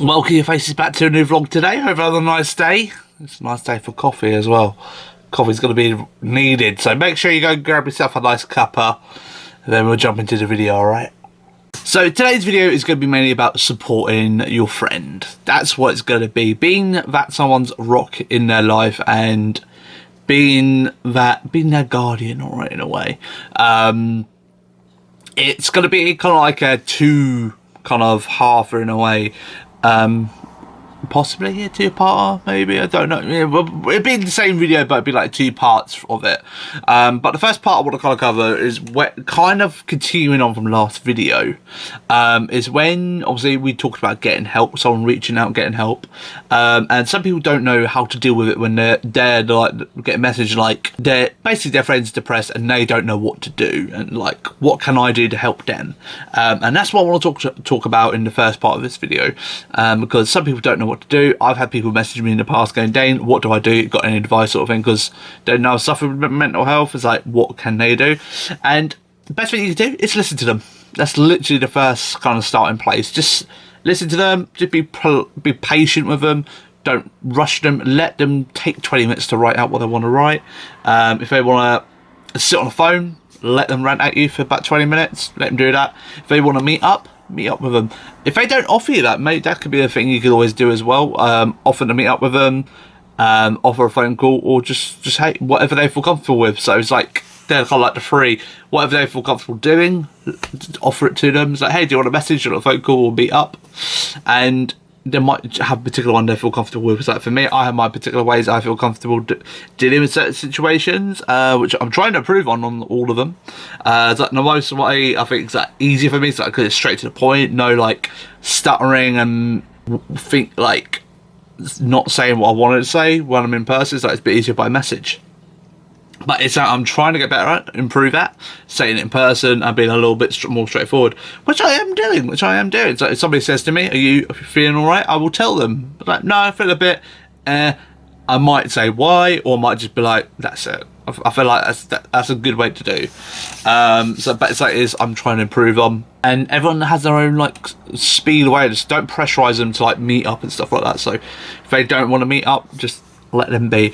Welcome your faces back to a new vlog today. Hope you had a nice day. It's a nice day for coffee as well. Coffee's going to be needed, so make sure you go grab yourself a nice cuppa, and then we'll jump into the video, alright? So today's video is going to be mainly about supporting your friend. That's what it's going to be. Being that someone's rock in their life and being their guardian, alright, in a way. It's going to be kind of like a two kind of halfer in a way. Possibly a two-parter, maybe, I don't know. It'd be the same video, but it'd be like two parts of it. But the first part I want to kind of cover is kind of continuing on from last video. Is when obviously we talked about getting help, someone reaching out, getting help, and some people don't know how to deal with it when they're like get a message like their friend's depressed and they don't know what to do, and like what can I do to help them? And that's what I want to talk about in the first part of this video, because some people don't know what to do. I've had people message me in the past going, Dane, what do I do? Got any advice, sort of thing, because they know I suffer with mental health. It's like, what can they do? And the best thing you can do is listen to them. That's literally the first kind of starting place. Just listen to them, just be patient with them, don't rush them, let them take 20 minutes to write out what they want to write. If they want to sit on the phone, let them rant at you for about 20 minutes, let them do that. If they want to meet up with them. If they don't offer you that, mate, that could be a thing you could always do as well. Offer to meet up with them, offer a phone call, or just hey, whatever they feel comfortable with. So it's like they're kind of like the free, whatever they feel comfortable doing, offer it to them. It's like, hey, do you want a message or a phone call or meet up? And they might have a particular one they feel comfortable with. So like for me, I have my particular ways I feel comfortable dealing with certain situations, which I'm trying to improve on all of them. It's like the most way I think it's like easier for me, so like it's straight to the point, no like stuttering and think like not saying what I wanted to say when I'm in person. It's like it's a bit easier by message. But it's I'm trying to get better at, improve that, saying it in person and being a little bit more straightforward, which I am doing. So if somebody says to me, are you feeling all right? I will tell them, like, no, I feel a bit, I might say why, or I might just be like, that's it. I feel like that's a good way to do. But it's like, I'm trying to improve on, and everyone has their own like speed away. Just don't pressurize them to like meet up and stuff like that. So if they don't want to meet up, just let them be.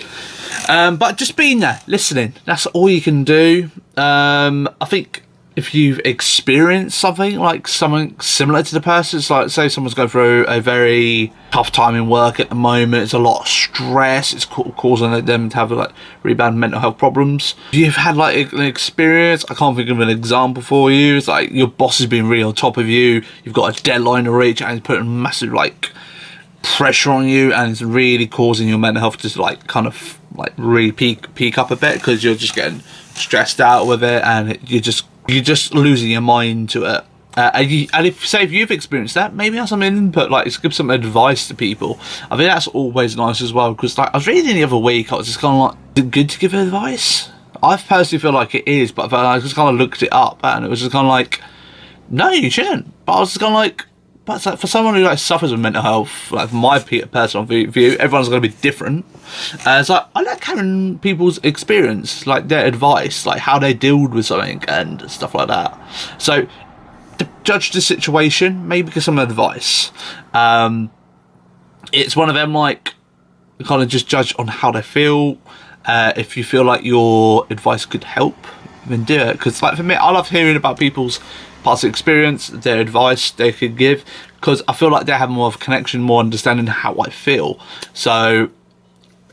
But just being there, listening, that's all you can do. I think if you've experienced something similar to the person, it's like, say someone's going through a very tough time in work at the moment, it's a lot of stress, it's causing them to have like really bad mental health problems. If you've had like an experience, I can't think of an example for you, it's like your boss has been really on top of you, you've got a deadline to reach, and it's putting massive like pressure on you, and it's really causing your mental health to like kind of like really peak up a bit, because you're just getting stressed out with it, and you're just losing your mind to it. And if you've experienced that, maybe have some input, like give some advice to people. I think that's always nice as well, because like I was reading the other week, I was just kind of like, is it good to give advice? I personally feel like it is, but I just kind of looked it up, and it was just kind of like, no, you shouldn't. But I was just kind of like, but it's like, for someone who like suffers with mental health, like from my personal view, everyone's going to be different. It's like, I like having people's experience, like their advice, like how they dealt with something and stuff like that. So to judge the situation, maybe give some advice. It's one of them, like, kind of just judge on how they feel. If you feel like your advice could help, then do it. Because like for me, I love hearing about people's past experience, their advice they could give, because I feel like they have more of a connection, more understanding how I feel. So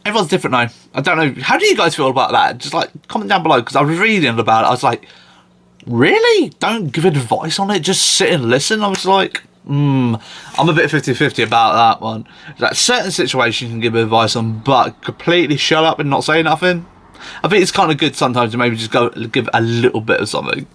everyone's different now. I don't know, how do you guys feel about that? Just like comment down below, because I was reading about it, I was like, really? Don't give advice on it, just sit and listen? I was like, I'm a bit 50-50 about that one. Like certain situations you can give advice on, but completely shut up and not say nothing, I think it's kind of good sometimes to maybe just go give a little bit of something,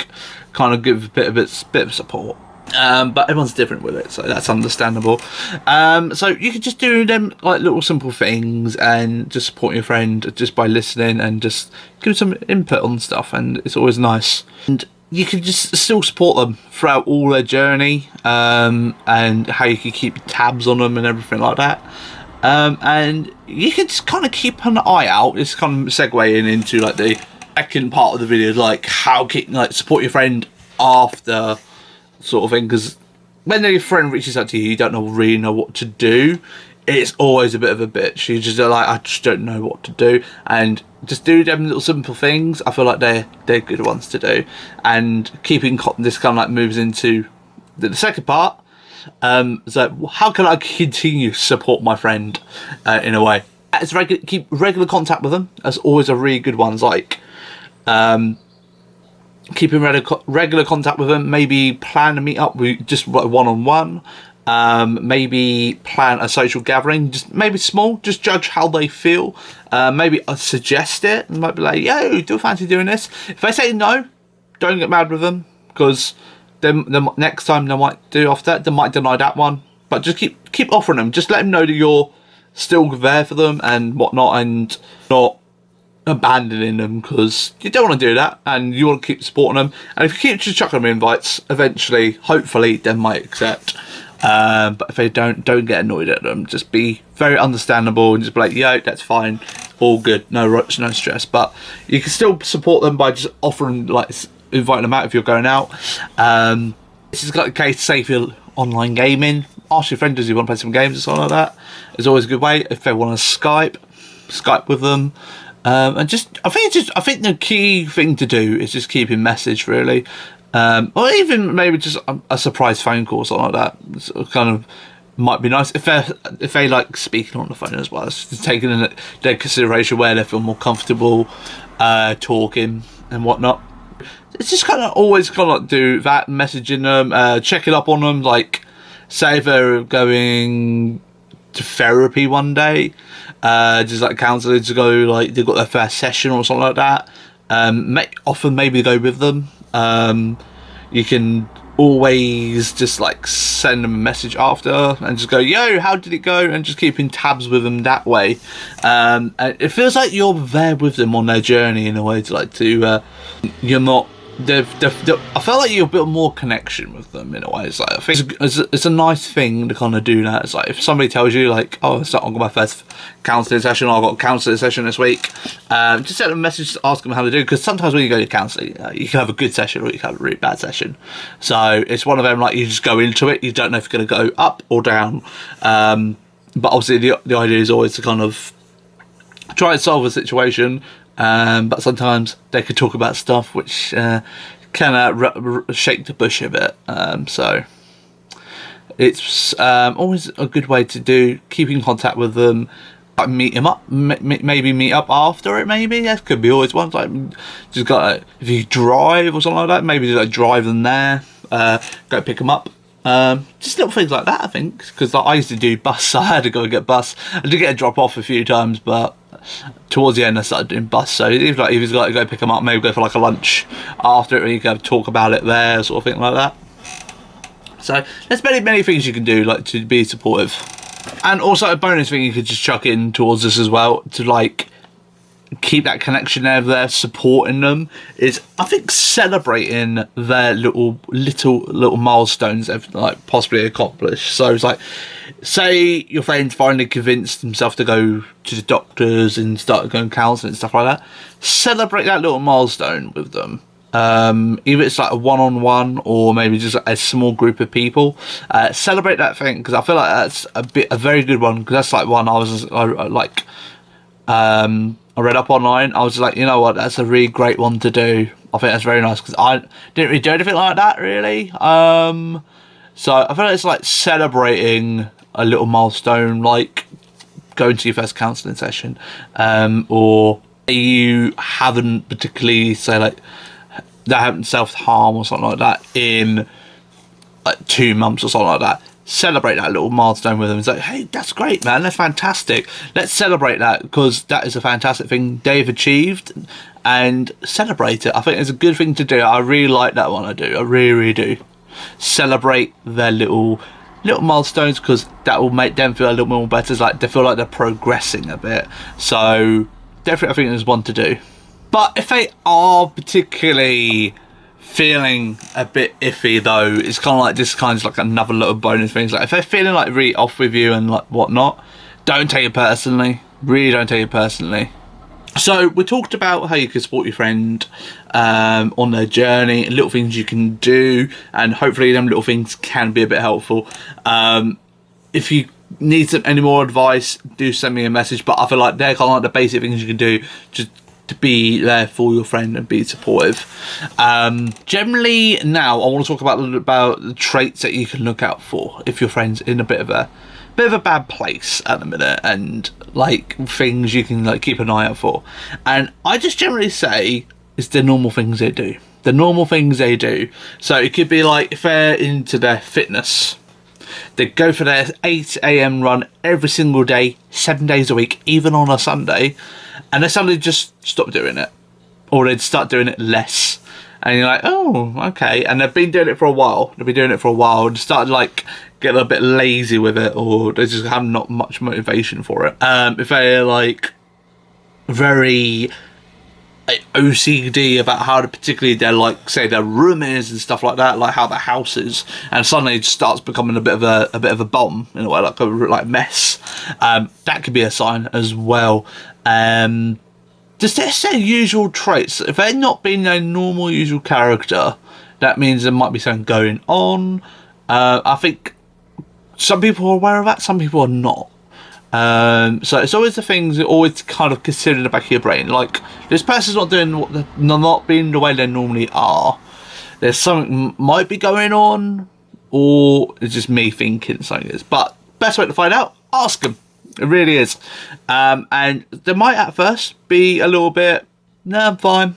kind of give a bit of support. But everyone's different with it, so that's understandable. So you can just do them like little simple things and just support your friend just by listening and just give some input on stuff, and it's always nice. And you can just still support them throughout all their journey, and how you can keep tabs on them and everything like that. And you can just kind of keep an eye out. It's kind of segueing into like the second part of the video, like how can like support your friend after sort of thing, because when your friend reaches out to you, you don't really know what to do. It's always a bit of a bitch. You just like, I just don't know what to do, and just do them little simple things. I feel like they're good ones to do, and keeping this kind of like moves into the second part. So how can I continue to support my friend in a way? It's keep regular contact with them. That's always a really good one. Like keeping regular contact with them. Maybe plan a meet up with just one-on-one. Maybe plan a social gathering, just maybe small, just judge how they feel. Maybe suggest it, and might be like, yo, do you fancy doing this? If they say no, don't get mad with them, because then next time they might do off that, they might deny that one. But just keep offering them, just let them know that you're still there for them and whatnot, and not abandoning them, because you don't want to do that, and you want to keep supporting them. And if you keep just chucking them invites, eventually, hopefully, they might accept. But if they don't get annoyed at them, just be very understandable and just be like, yo, that's fine, all good, no stress. But you can still support them by just offering, like, inviting them out if you're going out. This is like a case, say if you're online gaming, ask your friend, does he want to play some games or something like that? It's always a good way. If they want to Skype with them. And just, I think the key thing to do is just keep in message, really. Or even maybe just a surprise phone call or something like that. So kind of might be nice if they like speaking on the phone as well. It's just taking in their consideration where they feel more comfortable talking and whatnot. It's just kind of always kind of like do that, messaging them, checking up on them. Like, say if they're going to therapy one day, just like counselling to go, like they've got their first session or something like that. Often maybe go with them. You can always just like send them a message after and just go, yo, how did it go? And just keeping tabs with them that way. And it feels like you're there with them on their journey in a way, you're not, I feel like you build more connection with them in a way. It's like, I think it's a nice thing to kind of do that. It's like if somebody tells you like, oh, I've got my first counselling session, or I've got a counselling session this week, just send them a message to ask them how to do, because sometimes when you go to counselling, you can have a good session or you can have a really bad session. So it's one of them, like, you just go into it, you don't know if you're going to go up or down. But obviously the idea is always to kind of try and solve a situation. But sometimes they could talk about stuff which can shake the bush a bit. So it's always a good way to do, keep in contact with them, like meet them up, maybe meet up after it. Maybe that could be always one. Like, just got if you drive or something like that, maybe just like drive them there, go pick them up. Just little things like that, I think, because like, I used to do bus, so I had to go and get bus. I did get a drop off a few times, but towards the end I started doing bus. So if he's got to go pick them up, maybe go for like a lunch after it, and you can talk about it there, sort of thing like that. So there's many things you can do, like, to be supportive. And also a bonus thing you could just chuck in towards this as well, to like keep that connection there, supporting them, is, I think, celebrating their little milestones they've like possibly accomplished. So it's like, say your friend finally convinced himself to go to the doctors and start going counselling and stuff like that. Celebrate that little milestone with them. Either it's like a one-on-one or maybe just a small group of people. Celebrate that thing, because I feel like that's a very good one, because that's like one I read up online. I was like, you know what, that's a really great one to do. I think that's very nice, because I didn't really do anything like that, really. So I feel like it's like celebrating a little milestone, like going to your first counselling session, or you haven't particularly, say, like, that haven't self-harm or something like that in like 2 months or something like that. Celebrate that little milestone with them. It's like, hey, that's great, man, that's fantastic, let's celebrate that, because that is a fantastic thing they've achieved, and celebrate it. I think it's a good thing to do. I really like that one. I really do. Celebrate their little milestones, because that will make them feel a little more better. It's like they feel like they're progressing a bit. So definitely I think there's one to do. But if they are particularly feeling a bit iffy, though, it's kind of like, this kind of like another little bonus thing. Like, if they're feeling like really off with you and like whatnot, don't take it personally. Really don't take it personally. So we talked about how you can support your friend on their journey, little things you can do, and hopefully them little things can be a bit helpful. If you need any more advice, do send me a message. But I feel like they're kind of like the basic things you can do just to be there for your friend and be supportive. Generally, now I want to talk about a little about the traits that you can look out for if your friend's in a bit of a bad place at the minute, and like things you can like keep an eye out for. And I just generally say it's the normal things they do. The normal things they do. So it could be like if they're into their fitness, they go for their 8 a.m. run every single day, 7 days a week, even on a Sunday, and they suddenly just stop doing it, or they'd start doing it less. And you're like, oh, okay. And they've been doing it for a while. They've been doing it for a while and started like getting a bit lazy with it, or they just have not much motivation for it. If they're like very OCD about how particularly their like say their room is and stuff like that, like how the house is, and suddenly it starts becoming a bit of a bomb in a way, like a mess. That could be a sign as well. Just their usual traits. If they're not being their normal usual character, that means there might be something going on. I think some people are aware of that, some people are not. So it's always the things that always kind of consider in the back of your brain. Like, this person's not doing not being the way they normally are. There's something might be going on, or it's just me thinking something is. But best way to find out, ask them. It really is. And they might at first be a little bit, no, I'm fine,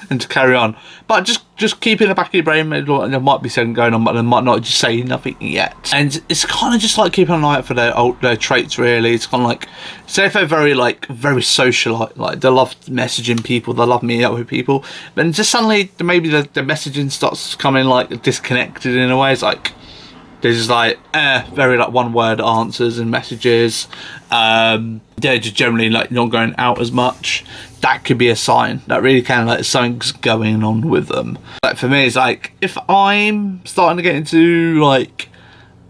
and to carry on. But just keep in the back of your brain, there might be something going on, but they might not just say nothing yet. And it's kind of just like keeping an eye out for their traits, really. It's kind of like, say if they're very social, like they love messaging people, they love meeting up with people, then just suddenly maybe the messaging starts coming like disconnected in a way. It's like, they're just like, very like one word answers and messages. They're just generally like not going out as much. That could be a sign. That really can, like, something's going on with them. Like for me, it's like, if I'm starting to get into like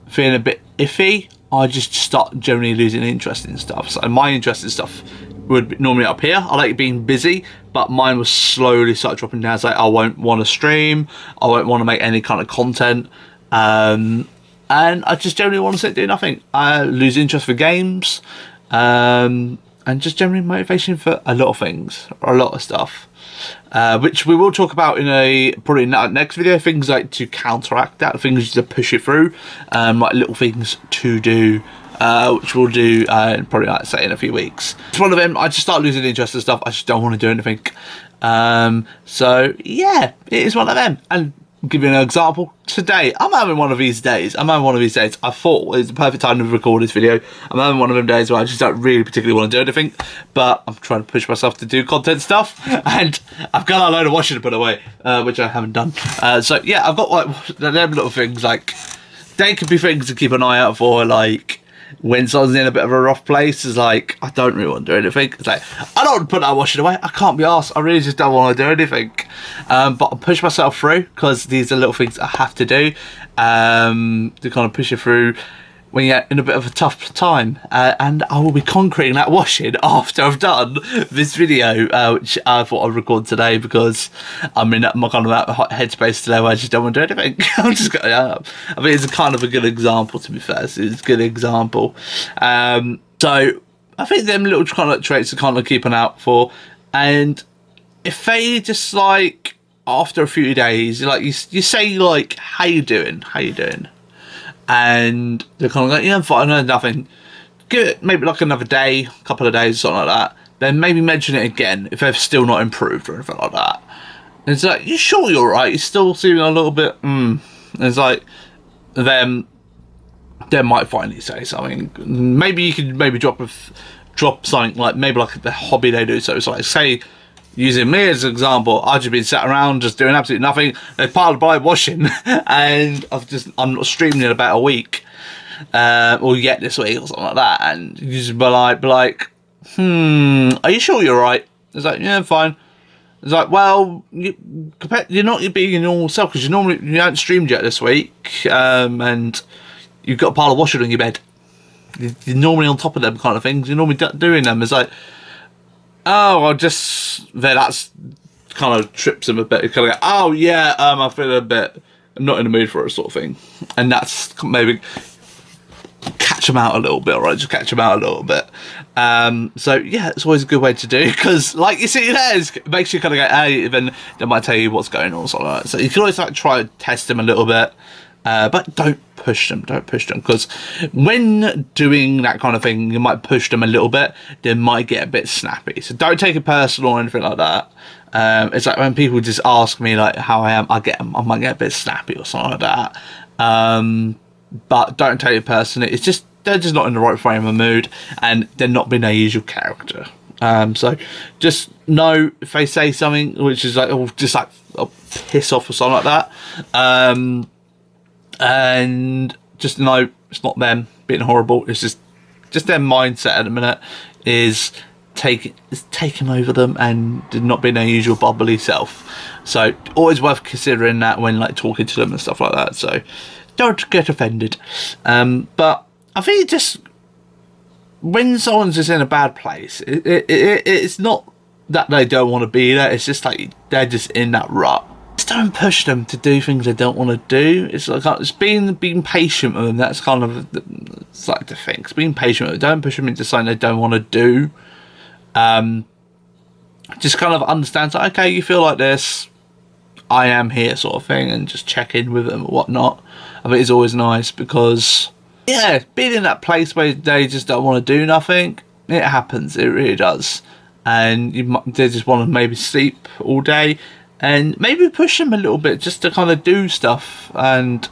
feeling a bit iffy, I just start generally losing interest in stuff. So my interest in stuff would be normally up here. I like being busy, but mine will slowly start dropping down. It's like I won't want to stream, I won't want to make any kind of content. And I just generally want to sit doing nothing. I lose interest for games, and just generally motivation for a lot of things, or a lot of stuff, which we will talk about in probably next video. Things like to counteract that, things to push it through, like little things to do, which we'll do probably like say in a few weeks. It's one of them. I just start losing interest in stuff. I just don't want to do anything. So yeah, it is one of them. And I'll give you an example. Today, I'm having one of these days. I thought it was the perfect time to record this video. I'm having one of them days where I just don't really particularly want to do anything, but I'm trying to push myself to do content stuff, and I've got a load of washing to put away, which I haven't done. So yeah, I've got like them little things. Like, they could be things to keep an eye out for, like when someone's in a bit of a rough place. Is like, I don't really want to do anything. It's like, I don't want to put that washing away, I can't be arsed, I really just don't want to do anything. But I'll push myself through, because these are little things I have to do, to kind of push you through when you're in a bit of a tough time. And I will be concreting that washing after I've done this video, which I thought I'd record today, because I'm in my kind of that headspace today where I just don't want to do anything. I'm just going, I mean, it's a kind of a good example, to be fair. It's a good example. So I think them little kind of traits to kind of keep an eye out for. And if they just like, after a few days, like you say like, how you doing? And they're kind of like, yeah, I'm fine, no, nothing. Give it maybe like another day, a couple of days, something like that. Then maybe mention it again if they've still not improved or anything like that. And it's like, you sure you're right? You're still seeming a little bit, And it's like, then they might finally say something. Maybe you could drop something like, maybe like the hobby they do. So it's like, say, using me as an example, I've just been sat around just doing absolutely nothing. They piled by washing, and I'm not streaming in about a week, or yet this week or something like that. And you just be like, are you sure you're right? It's like, yeah, I'm fine. It's like, well, you're not being your normal self, because you haven't streamed yet this week, and you've got a pile of washing on your bed. You're normally on top of them kind of things. You're normally doing them. It's like, oh, I'll just, then that's kind of trips them a bit. You kind of go, oh yeah, I feel a bit, I'm not in the mood for it, sort of thing. And that's maybe catch them out a little bit, right? Just catch them out a little bit. So yeah, it's always a good way to do, because like you see there, it makes you kind of go, hey, then they might tell you what's going on or something like that. So you can always like try to test them a little bit, but don't push them, because when doing that kind of thing, you might push them a little bit, they might get a bit snappy. So don't take it personal or anything like that. It's like when people just ask me like how I am, I might get a bit snappy or something like that. But don't take it personally. It's just, they're just not in the right frame of mood, and they're not being their usual character. So just know if they say something which is like, oh, just like, oh, piss off or something like that, and just know it's not them being horrible. It's just their mindset at the minute is taking over them and not being their usual bubbly self. So always worth considering that when like talking to them and stuff like that. So don't get offended. But I think just when someone's just in a bad place, it's not that they don't want to be there. It's just like they're just in that rut. Just don't push them to do things they don't want to do. It's like it's being patient with them. That's kind of it's like the thing. It's being patient with them. Don't push them into something they don't want to do. Just kind of understand, like, okay, you feel like this, I am here, sort of thing, and just check in with them or whatnot. I think it's always nice, because yeah, being in that place where they just don't want to do nothing, it happens, it really does. And they just want to maybe sleep all day, and maybe push them a little bit just to kind of do stuff and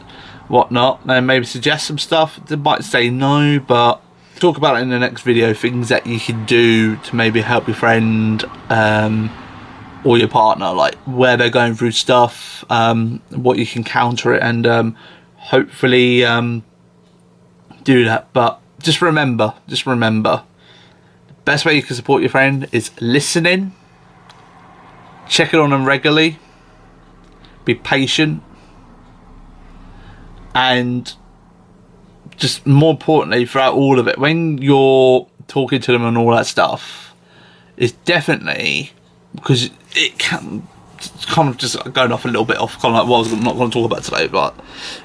whatnot, and maybe suggest some stuff. They might say no, but talk about it in the next video, things that you can do to maybe help your friend or your partner, like where they're going through stuff, what you can counter it, and hopefully do that. But just remember, the best way you can support your friend is listening, checking on them regularly, be patient, and just more importantly, throughout all of it, when you're talking to them and all that stuff, it's definitely, because it can, it's kind of just going off a little bit off, kind of like what I was not going to talk about today, but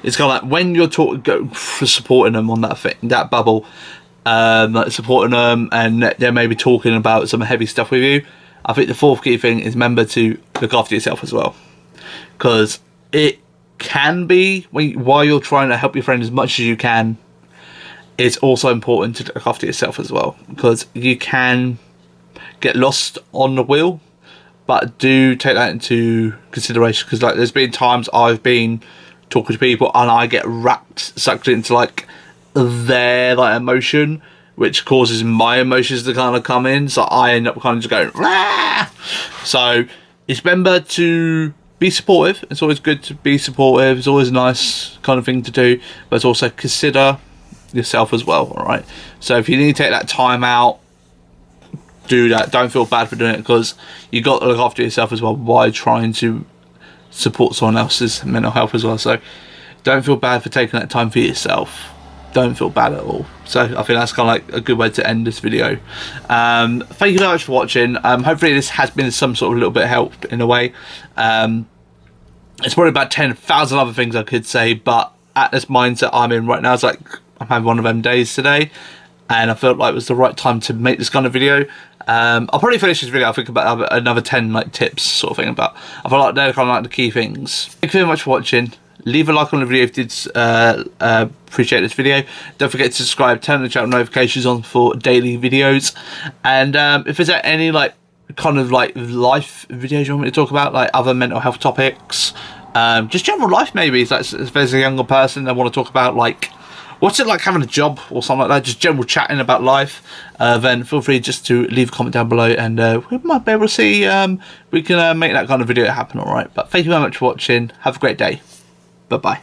it's kind of like when you're supporting them on that thing, that bubble, like supporting them, and they're maybe talking about some heavy stuff with you. I think the fourth key thing is remember to look after yourself as well, because it can be while you're trying to help your friend as much as you can, it's also important to look after yourself as well, because you can get lost on the wheel. But do take that into consideration, because like there's been times I've been talking to people and I get sucked into like their like emotion, which causes my emotions to kind of come in, so I end up kind of just going rah! So it's remember to be supportive. It's always good to be supportive. It's always a nice kind of thing to do, but it's also consider yourself as well. All right, so if you need to take that time out, do that. Don't feel bad for doing it, because you got to look after yourself as well while trying to support someone else's mental health as well. So don't feel bad for taking that time for yourself. Don't feel bad at all. So I think that's kind of like a good way to end this video. Thank you very much for watching. Hopefully this has been some sort of little bit of help in a way. It's probably about 10,000 other things I could say, but at this mindset I'm in right now, it's like I'm having one of them days today, and I felt like it was the right time to make this kind of video. I'll probably finish this video, I think, about another 10 like tips sort of thing, but I feel like they're kind of like the key things. Thank you very much for watching. Leave a like on the video if you did appreciate this video. Don't forget to subscribe, turn the channel notifications on for daily videos, and if there's any like kind of like life videos you want me to talk about, like other mental health topics, just general life maybe, like if there's a younger person that want to talk about like what's it like having a job or something like that, just general chatting about life, then feel free just to leave a comment down below, and we might be able to see we can make that kind of video happen. Alright, but thank you very much for watching. Have a great day. Bye bye.